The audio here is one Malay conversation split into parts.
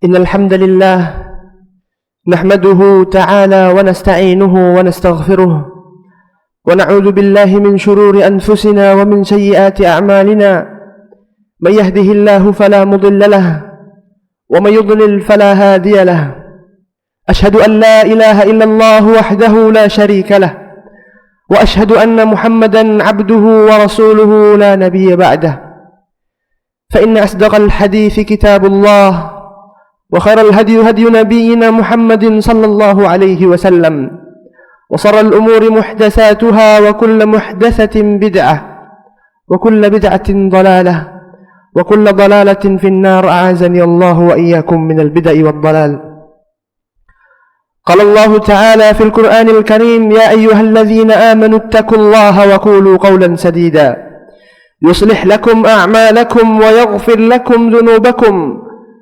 إن الحمد لله نحمده تعالى ونستعينه ونستغفره ونعوذ بالله من شرور أنفسنا ومن سيئات أعمالنا. من يهده الله فلا مضل له ومن يضلل فلا هادي له. أشهد أن لا إله إلا الله وحده لا شريك له وأشهد أن محمدا عبده ورسوله لا نبي بعده. فإن أصدق الحديث كتاب الله وخير الهدي هدي نبينا محمد صلى الله عليه وسلم وشر الأمور محدثاتها وكل محدثة بدعة وكل بدعة ضلالة وكل ضلالة في النار. أعاذني الله وإياكم من البدع والضلال. قال الله تعالى في القرآن الكريم: يا أيها الذين آمنوا اتقوا الله وقولوا قولا سديدا يصلح لكم أعمالكم ويغفر لكم ذنوبكم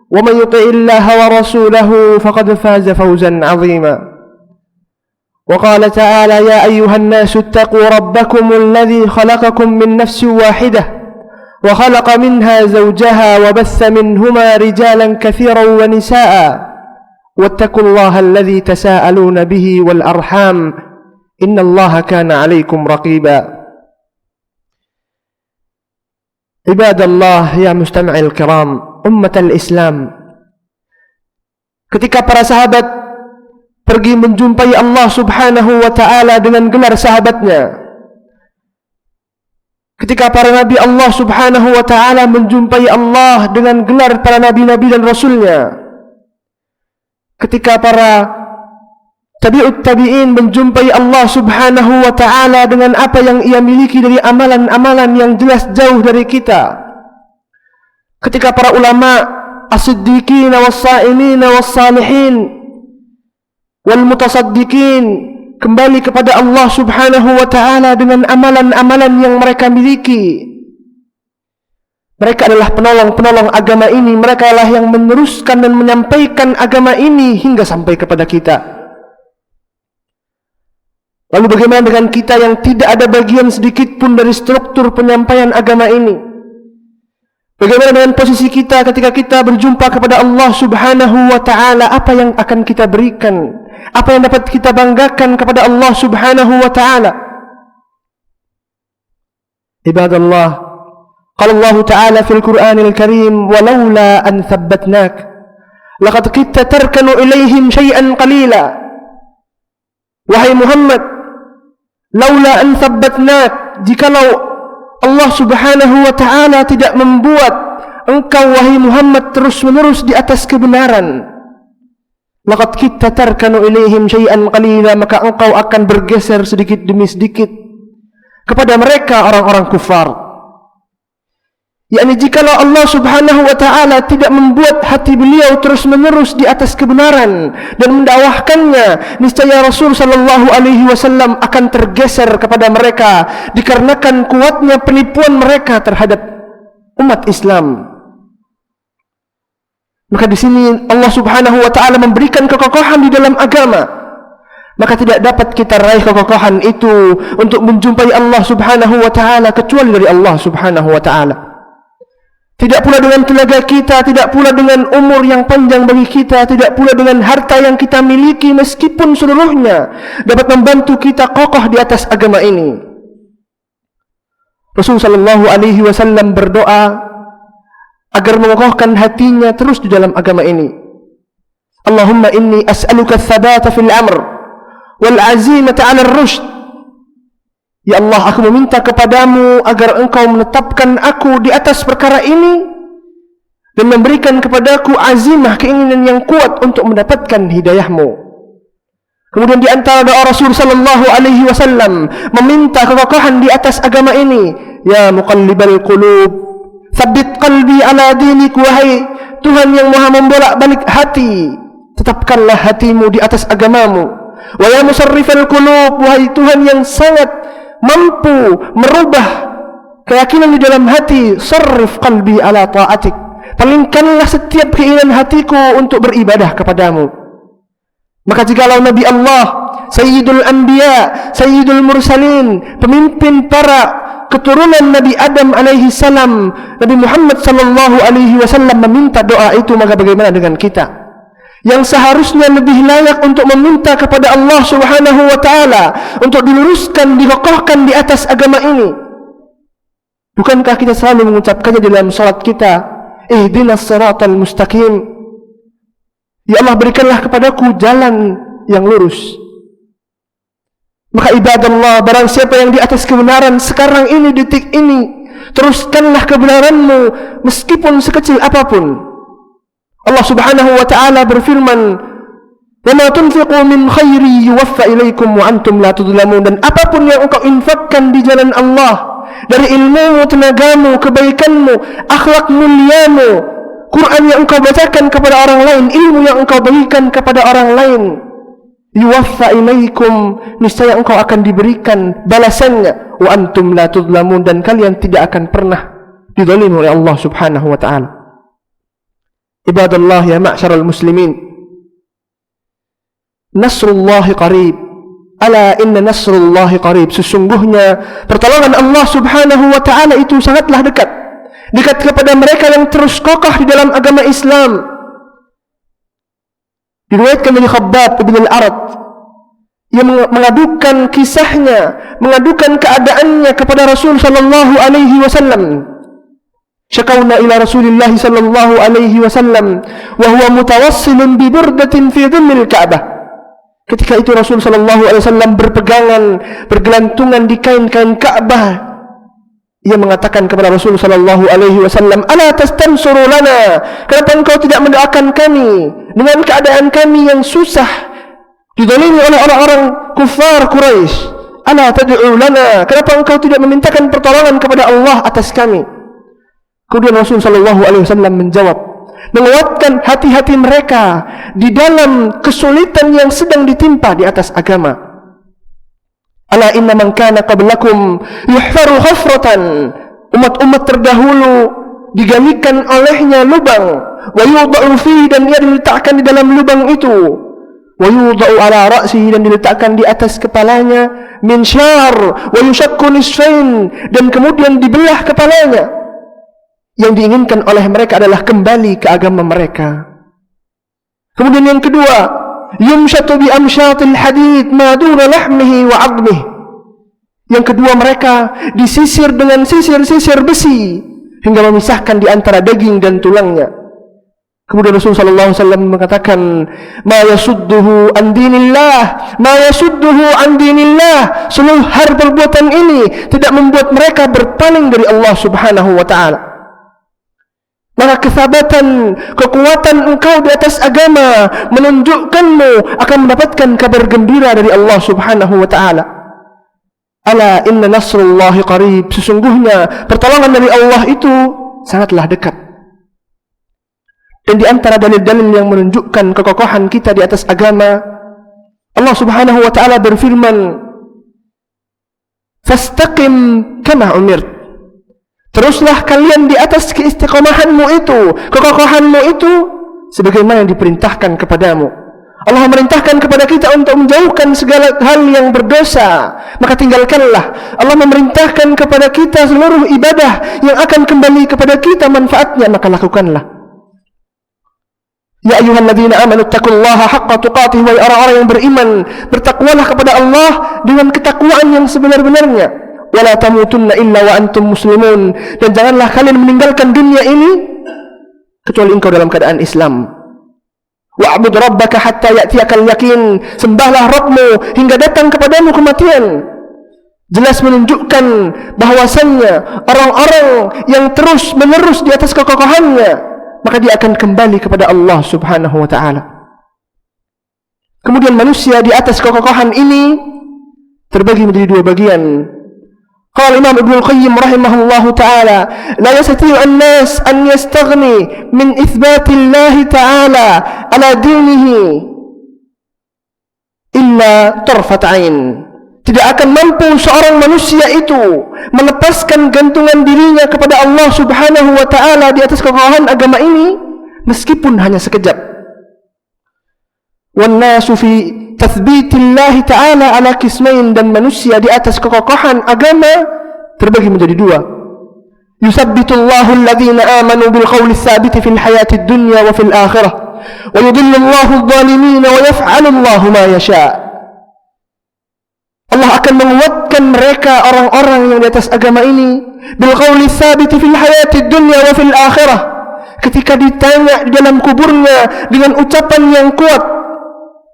ومن يطع الله ورسوله فقد فاز فوزا عظيما. وقال تعالى: يا أيها الناس اتقوا ربكم الذي خلقكم من نفس واحدة وخلق منها زوجها وبث منهما رجالا كثيرا ونساء واتقوا الله الذي تساءلون به والأرحام إن الله كان عليكم رقيبا. عباد الله يا مستمعي الكرام ummatal Islam, ketika para sahabat pergi menjumpai Allah subhanahu wa ta'ala dengan gelar sahabatnya, ketika para nabi Allah subhanahu wa ta'ala menjumpai Allah dengan gelar para nabi-nabi dan rasulnya, ketika para tabi'ut tabi'in menjumpai Allah subhanahu wa ta'ala dengan apa yang ia miliki dari amalan-amalan yang jelas jauh dari kita, ketika para ulama as-siddiqin was-sa'imin was-salihin wal-mutasaddiqin kembali kepada Allah subhanahu wa ta'ala dengan amalan-amalan yang mereka miliki, mereka adalah penolong-penolong agama ini. Mereka adalah yang meneruskan dan menyampaikan agama ini hingga sampai kepada kita. Lalu bagaimana dengan kita yang tidak ada bagian sedikit pun dari struktur penyampaian agama ini? Bagaimana dengan posisi kita ketika kita berjumpa kepada Allah subhanahu wa ta'ala? Apa yang akan kita berikan? Apa yang dapat kita banggakan kepada Allah subhanahu wa ta'ala? Ibadallah, qala Allah ta'ala fil Qur'anil Karim: "Walaula an thabbatnak laqad kitta tarkanu ilaihim syai'an qalila." Wahai Muhammad, laula an thabbatnak, jikalau Allah subhanahu wa ta'ala tidak membuat engkau wahai Muhammad terus-menerus di atas kebenaran, laqad kitta tarkanu ilaihim syai'an qalila, maka engkau akan bergeser sedikit demi sedikit kepada mereka orang-orang kufar. Yakni jikalau Allah subhanahu wa ta'ala tidak membuat hati beliau terus-menerus di atas kebenaran dan mendakwahkannya, niscaya Rasul sallallahu alaihi wasallam akan tergeser kepada mereka dikarenakan kuatnya penipuan mereka terhadap umat Islam. Maka di sini Allah subhanahu wa ta'ala memberikan kekokohan di dalam agama. Maka tidak dapat kita raih kekokohan itu untuk menjumpai Allah subhanahu wa ta'ala kecuali dari Allah subhanahu wa ta'ala. Tidak pula dengan tenaga kita, tidak pula dengan umur yang panjang bagi kita, tidak pula dengan harta yang kita miliki meskipun seluruhnya dapat membantu kita kokoh di atas agama ini. Rasul sallallahu alaihi wasallam berdoa agar mengokohkan hatinya terus di dalam agama ini. Allahumma inni as'aluka ats-tsabata fil amr wal 'azimata 'ala ar-rusyd. Ya Allah, aku meminta kepadamu agar engkau menetapkan aku di atas perkara ini dan memberikan kepadaku azimah, keinginan yang kuat untuk mendapatkan hidayahmu. Kemudian di antara doa Rasul sallallahu alaihi wasallam meminta kekokohan di atas agama ini. Ya muqallibal qulub, tsabbit qalbi ala dinik. Wahai Tuhan yang maha membolak-balik hati, tetapkanlah hatimu di atas agamamu. Wa ya musarrifal qulub, wahai Tuhan yang sangat mampu merubah keyakinan di dalam hati, sarrif qalbi ala ta'atik, palingkanlah setiap keinginan hatiku untuk beribadah kepadamu. Maka jikalau Nabi Allah, Sayyidul Anbiya, Sayyidul Mursalin, pemimpin para keturunan Nabi Adam alaihi salam, Nabi Muhammad sallallahu alaihi wasallam meminta doa itu, maka bagaimana dengan kita yang seharusnya lebih layak untuk meminta kepada Allah Subhanahu wa taala untuk diluruskan, dikokohkan di atas agama ini? Bukankah kita selalu mengucapkannya dalam salat kita, ihdinas siratal mustaqim, ya Allah berikanlah kepadaku jalan yang lurus. Maka ibadallah, barang siapa yang di atas kebenaran sekarang ini, detik ini, teruskanlah kebenaranmu meskipun sekecil apapun. Allah Subhanahu wa taala berfirman, "Wa ma tunfiqu min khairi yuwaffa ilaikum wa antum la tudlamun." Dan apapun yang engkau infakkan di jalan Allah, dari ilmumu, tenagamu, kebaikanmu, akhlak muliamu, Quran yang engkau bacakan kepada orang lain, ilmu yang engkau berikan kepada orang lain, yuwaffa ilaikum, niscaya engkau akan diberikan balasannya, wa antum la tudlamun, dan kalian tidak akan pernah dizalimi oleh Allah Subhanahu wa taala. Ibadallah ya ma'syaral muslimin, nasrullahi qarib, ala inna nasrullahi qarib. Sesungguhnya pertolongan Allah Subhanahu wa taala itu sangatlah dekat. Dekat kepada mereka yang terus kokoh di dalam agama Islam. Diriwayatkan dari Khabbab bin al-Arat, ia mengadukan kisahnya, mengadukan keadaannya kepada Rasul sallallahu alaihi wasallam. Syakawna ila Rasulillah sallallahu alaihi wasallam wa huwa mutawassilun bi burdatin fi dhimmil Ka'bah. Ketika itu Rasul sallallahu alaihi wasallam berpegangan, bergelantungan di kain-kain Ka'bah. Ia mengatakan kepada Rasul sallallahu alaihi wasallam, "Ala tastansuru lana?" Kenapa engkau tidak mendoakan kami dengan keadaan kami yang susah, dizalimi oleh orang-orang kufar Quraisy? "Ala tad'u lana?" Kenapa engkau tidak memintakan pertolongan kepada Allah atas kami? Kemudian Rasul sallallahu alaihi wasallam menjawab, menguatkan hati-hati mereka di dalam kesulitan yang sedang ditimpa di atas agama. Ala inna man kana qablakum yuhfaru khafratan, umat-umat terdahulu digalikan olehnya lubang, wa yudha'u fihi, dan ia diletakkan di dalam lubang itu, wa yudha'u ala ra'sihi, dan diletakkan di atas kepalanya, minsyar wa yushakku nisfain, dan kemudian dibelah kepalanya. Yang diinginkan oleh mereka adalah kembali ke agama mereka. Kemudian yang kedua, yumshatu bi amshatil hadid ma duna lahmihi wa 'admihi. Yang kedua, mereka disisir dengan sisir-sisir besi hingga memisahkan di antara daging dan tulangnya. Kemudian Rasulullah sallallahu alaihi wasallam mengatakan, ma yasudduhu an dinillah, ma yasudduhu an dinillah. Seluruh hal perbuatan ini tidak membuat mereka berpaling dari Allah Subhanahu wa taala. Maka kesabatan, kekuatan engkau di atas agama menunjukkanmu akan mendapatkan kabar gembira dari Allah Subhanahu wa taala. Ala inna nasrullahi qarib. Sesungguhnya pertolongan dari Allah itu sangatlah dekat. Dan di antara dalil-dalil yang menunjukkan kekokohan kita di atas agama, Allah Subhanahu wa taala berfirman, "Fastaqim kama umirt." Teruslah kalian di atas keistiqomahanmu itu, kekokohanmu itu, sebagaimana yang diperintahkan kepadamu. Allah memerintahkan kepada kita untuk menjauhkan segala hal yang berdosa, maka tinggalkanlah. Allah memerintahkan kepada kita seluruh ibadah yang akan kembali kepada kita manfaatnya, maka lakukanlah. Ya ayyuhalladzina amanu taqullaha haqqa tuqatih, wa orang-orang yang beriman, bertakwalah kepada Allah dengan ketakwaan yang sebenar-benarnya. Wala tamutunna illa wa antum muslimun, dan janganlah kalian meninggalkan dunia ini kecuali engkau dalam keadaan Islam. Wa'bud rabbaka hatta ya'tiyakal yakin, sembahlah Rabbmu hingga datang kepadamu kematian. Jelas menunjukkan bahwasannya orang-orang yang terus menerus di atas kekokohannya, maka dia akan kembali kepada Allah Subhanahu wa taala. Kemudian manusia di atas kekokohan ini terbagi menjadi dua bagian. Qala Imam Ibnu Al-Qayyim rahimahullahu taala, la yastati'u an-nas an yastaghni min itsbati Allah taala ala dinihi illa tarfat 'ain. Tidak akan mampu seorang manusia itu melepaskan gantungan dirinya kepada Allah Subhanahu wa taala di atas kekokohan agama ini meskipun hanya sekejap. Wan nasu fi tathbitillahi ta'ala ala qismain, dan manusia di atas kekokohan agama terbagi menjadi dua. Yusabbitullahu alladhina amanu bil qawli tsabiti fil hayatid dunya wa fil akhirah wa yudhillullahu adh-dhalimin wa yaf'alullahu ma yasha'. Allah akan menguatkan mereka orang-orang yang di atas agama ini bil qawli tsabiti fil hayatid dunya wa fil akhirah, ketika ditanya di dalam kuburnya dengan ucapan yang kuat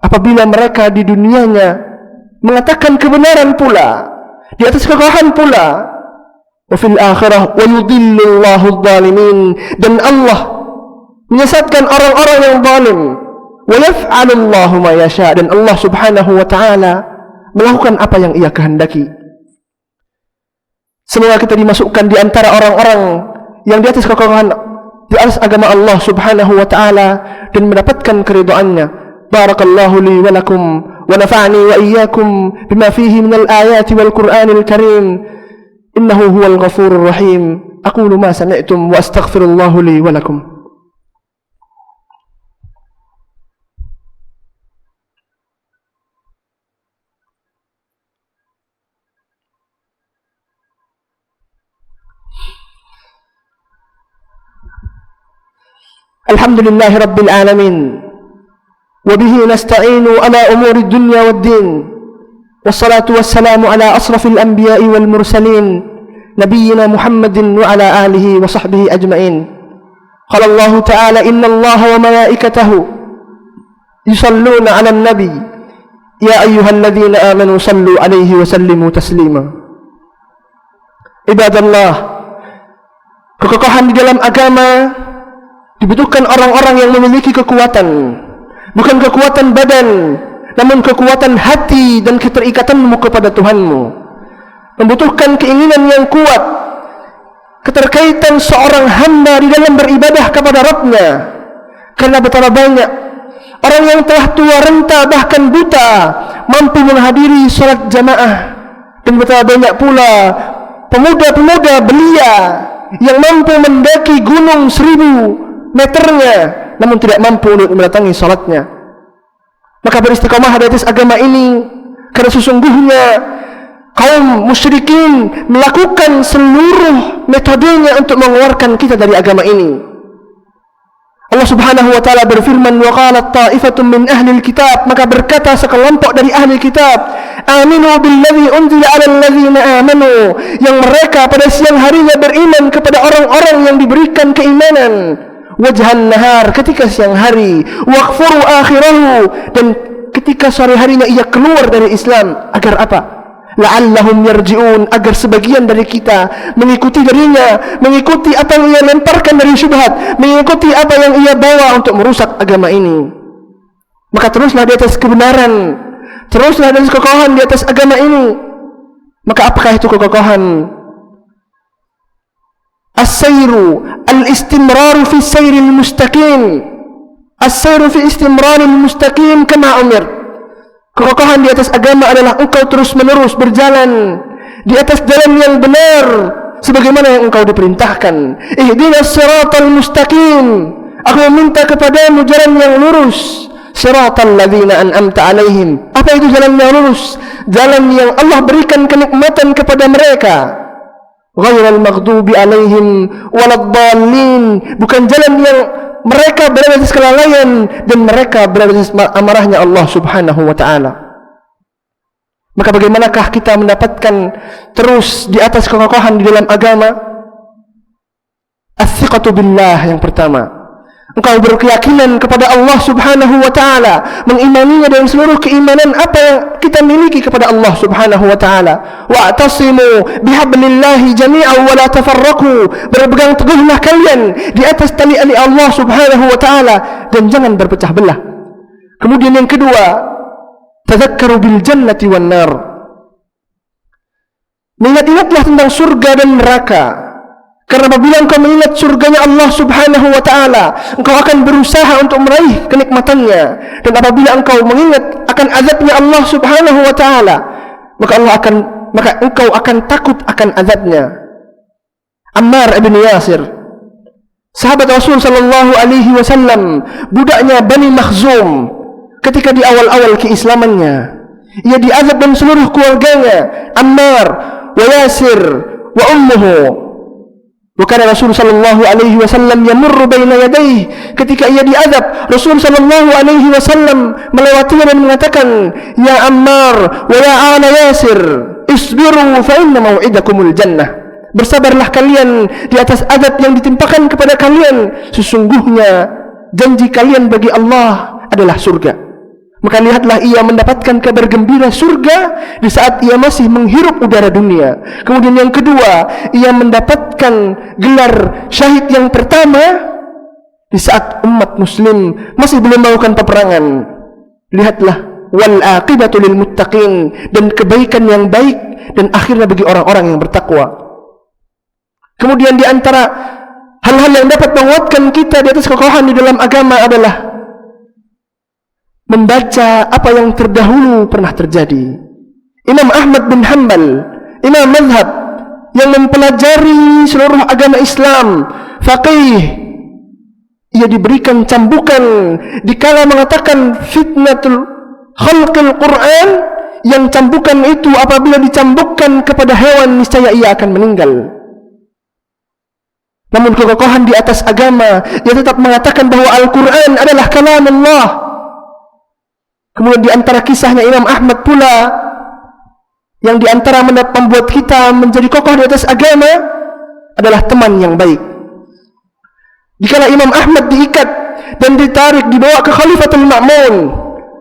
apabila mereka di dunianya mengatakan kebenaran pula, di atas kekokohan pula. Wa fil akhirah wa yudhillullahu adh-dhalimin, dan Allah menyesatkan orang-orang yang zalim. Wa yaf'alullahu ma yasha', dan Allah Subhanahu wa taala melakukan apa yang Ia kehendaki. Semoga kita dimasukkan di antara orang-orang yang di atas kekokohan, di atas agama Allah Subhanahu wa taala dan mendapatkan keridhaannya. Barakallahu li wa lakum wa nafa'ani wa iyyakum bima fihi minal ayati wal Qur'anil karim. Innahu huwal ghafurur rahim. Aqulu ma sami'tum wa astaghfirullahu li wa lakum. Alhamdulillahi Rabbil Alamin, wabihi nasta'inu ala umuri dunya wad din, wassalatu wassalamu ala asrafil anbiya'i wal mursalin, nabiyyina Muhammadin wa ala alihi wa sahbihi ajma'in. Qala Allah ta'ala, inna Allah wa malaikatahu yusalluna ala nabi, ya ayyuhalladzina amanu sallu alaihi wa sallimu taslima. Ibadallah, kekokohan di dalam agama dibutuhkan orang-orang yang memiliki kekuatan, bukan kekuatan badan, namun kekuatan hati dan keterikatanmu kepada Tuhanmu. Membutuhkan keinginan yang kuat, keterkaitan seorang hamba di dalam beribadah kepada Rabbnya. Karena betapa banyak orang yang telah tua renta bahkan buta mampu menghadiri salat jamaah, dan betapa banyak pula pemuda-pemuda belia yang mampu mendaki gunung 1000 meternya namun tidak mampu untuk mendatangi salatnya. Maka beristiqomah di atas agama ini, karena sesungguhnya kaum musyrikin melakukan seluruh metodenya untuk mengeluarkan kita dari agama ini. Allah Subhanahu wa taala berfirman, wa qalat ta'ifatun min ahli alkitab, maka berkata sekelompok dari ahli kitab, aminu billadzi unzila 'alal ladzina amanu, yang mereka pada siang harinya beriman kepada orang-orang yang diberikan keimanan, wajhan nahar, ketika siang hari, waqfuru akhirahu, dan ketika sore harinya ia keluar dari Islam. Agar apa? La'allahum yarji'un, agar sebagian dari kita mengikuti darinya, mengikuti apa yang ia lemparkan dari syubhat, mengikuti apa yang ia bawa untuk merusak agama ini. Maka teruslah di atas kebenaran, teruslah di atas kekokohan di atas agama ini. Maka apakah itu kekokohan? As-sayru al-istimraru fi sayril mustaqim, as-sayru fi istimraril mustaqim kama umir. Kekokohan di atas agama adalah engkau terus menerus berjalan di atas jalan yang benar sebagaimana yang engkau diperintahkan. Ihdinas siratal mustaqim, aku meminta kepadamu jalan yang lurus. Siratal ladzina an'amta alaihim, apa itu jalan yang lurus? Jalan yang Allah berikan kenikmatan kepada mereka. Ghairil maghdubi alaihim waladdallin, bukan jalan yang mereka berada di atas kelalaian dan mereka berada di atas amarahnya Allah Subhanahu wa taala. Maka bagaimanakah kita mendapatkan terus di atas kekokohan di dalam agama? As-thiqatu billah, yang pertama, engkau berkeyakinan kepada Allah Subhanahu wa taala, mengimaninya dengan seluruh keimanan apa yang kita miliki kepada Allah Subhanahu wa taala. Wa'tasimu bihablillahi jami'an wa la tafarraqu, berpegang teguhlah kalian di atas tali Allah Subhanahu wa taala dan jangan berpecah belah. Kemudian yang kedua, tadzakkaru bil jannati wan nar, mengingat-ingatlah tentang surga dan neraka. Karena apabila engkau mengingat surganya Allah Subhanahu wa ta'ala, engkau akan berusaha untuk meraih kenikmatannya. Dan apabila engkau mengingat akan azabnya Allah Subhanahu wa ta'ala, maka engkau akan takut akan azabnya. Ammar ibn Yasir, sahabat Rasul sallallahu alaihi wasallam, budaknya Bani Makhzum, ketika di awal-awal keislamannya, ia diazab dan seluruh keluarganya, Ammar wa Yasir wa ummuhu. Wa kana Rasul sallallahu alaihi wasallam yamurru baina yadayhi, ketika ia diazab, Rasul sallallahu alaihi wasallam melewatinya dan mengatakan, ya Ammar wa ya ala Yasir, isbiru fa inna mau'idakumul jannah. Bersabarlah kalian di atas azab yang ditimpakan kepada kalian, sesungguhnya janji kalian bagi Allah adalah surga. Maka lihatlah ia mendapatkan kabar gembira surga di saat ia masih menghirup udara dunia. Kemudian yang kedua, ia mendapatkan gelar syahid yang pertama di saat umat muslim masih belum melakukan peperangan. Lihatlah, wal aqibatu lil muttaqin, dan kebaikan yang baik dan akhirnya bagi orang-orang yang bertakwa. Kemudian di antara hal-hal yang dapat menguatkan kita di atas kekokohan di dalam agama adalah membaca apa yang terdahulu pernah terjadi. Imam Ahmad bin Hanbal, imam mazhab yang mempelajari seluruh agama Islam, faqih, ia diberikan cambukan dikala mengatakan fitnatul khalqil Quran, yang cambukan itu apabila dicambukkan kepada hewan niscaya ia akan meninggal. Namun kekokohan di atas agama, ia tetap mengatakan bahwa Al-Quran adalah kalam Allah. Kemudian di antara kisahnya Imam Ahmad pula, yang di antara membuat kita menjadi kokoh di atas agama adalah teman yang baik. Dikala Imam Ahmad diikat dan ditarik dibawa ke Khalifatul Ma'mun,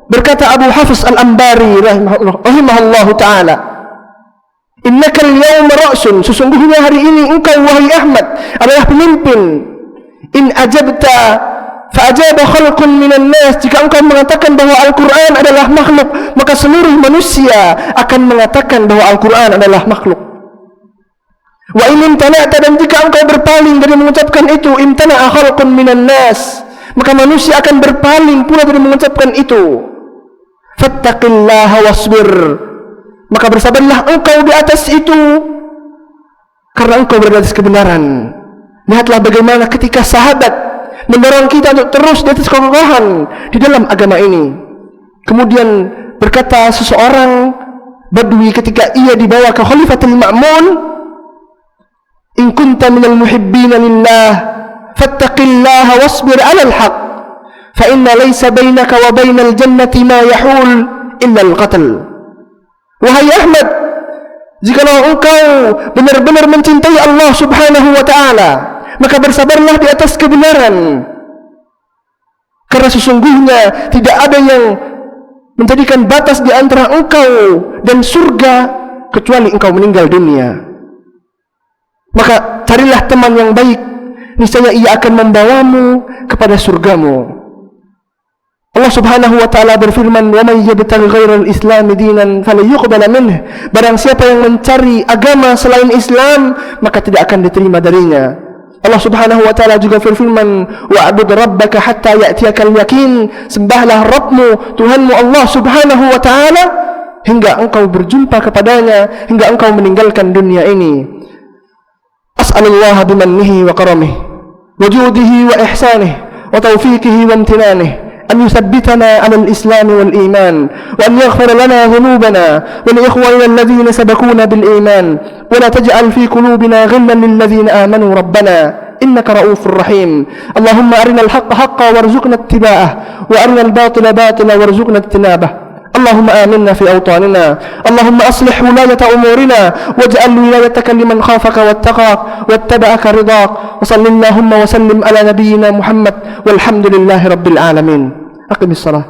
berkata Abu Hafiz Al-Ambari rahimahullahu ta'ala, innaka al-yawma ra'sun, sesungguhnya hari ini engkau wahai Ahmad adalah pemimpin. In ajabta fa'ajaba khalqun minan nas, jika engkau mengatakan bahwa Al-Quran adalah makhluk, maka seluruh manusia akan mengatakan bahwa Al-Quran adalah makhluk. Wa in imtana'ta, dan jika engkau berpaling dari mengucapkan itu, imtana'a khalqun minan nas, maka manusia akan berpaling pula dari mengucapkan itu. Fattaqillaha wasbir, maka bersabarlah engkau di atas itu, karena engkau berada di atas kebenaran. Lihatlah bagaimana ketika sahabat mendorong kita untuk terus di atas kekokohan di dalam agama ini. Kemudian berkata seseorang Badui ketika ia dibawa ke Khalifatul Ma'mun, in kunta minal muhibbina lillah fattaqillaha wasbir 'alal haqq fa inna laysa bainaka wa bainal jannati ma yahul illa al-qatl. Wahai Ahmad, jikalau engkau benar-benar mencintai Allah Subhanahu wa ta'ala, maka bersabarlah di atas kebenaran, karena sesungguhnya tidak ada yang menjadikan batas di antara engkau dan surga kecuali engkau meninggal dunia. Maka carilah teman yang baik, niscaya ia akan membawamu kepada surgamu. Allah Subhanahu wa ta'ala berfirman, wa may yabtaghi ghairal islami dinan falyuqbal minhu, barang siapa yang mencari agama selain Islam, maka tidak akan diterima darinya. Allah Subhanahu wa ta'ala juga berfirman, wa'bud rabbaka hatta ya'tiyakal yaqin, sembahlah Rabbmu, Tuhanmu Allah Subhanahu wa ta'ala hingga engkau berjumpa kepadanya, hingga engkau meninggalkan dunia ini. As'alullah bimannihi wa karamihi wa judihi wa ihsanihi wa tawfiqihi wa imtinanihi أن يثبتنا على الإسلام والإيمان، وأن يغفر لنا ذنوبنا ولإخواننا الذين سبقونا بالإيمان، ولا تجعل في قلوبنا غلا للذين آمنوا ربنا إنك رؤوف رحيم. اللهم أرنا الحق حقا وارزقنا اتباعه، وأرنا الباطل باطلا وارزقنا اجتنابه. اللهم آمنا في أوطاننا، اللهم أصلح ولاية أمورنا، واجعل ولايتك لمن خافك واتقاك واتبعك رضاك، وصل اللهم وسلم على نبينا محمد، والحمد لله رب العالمين. أقم الصلاة.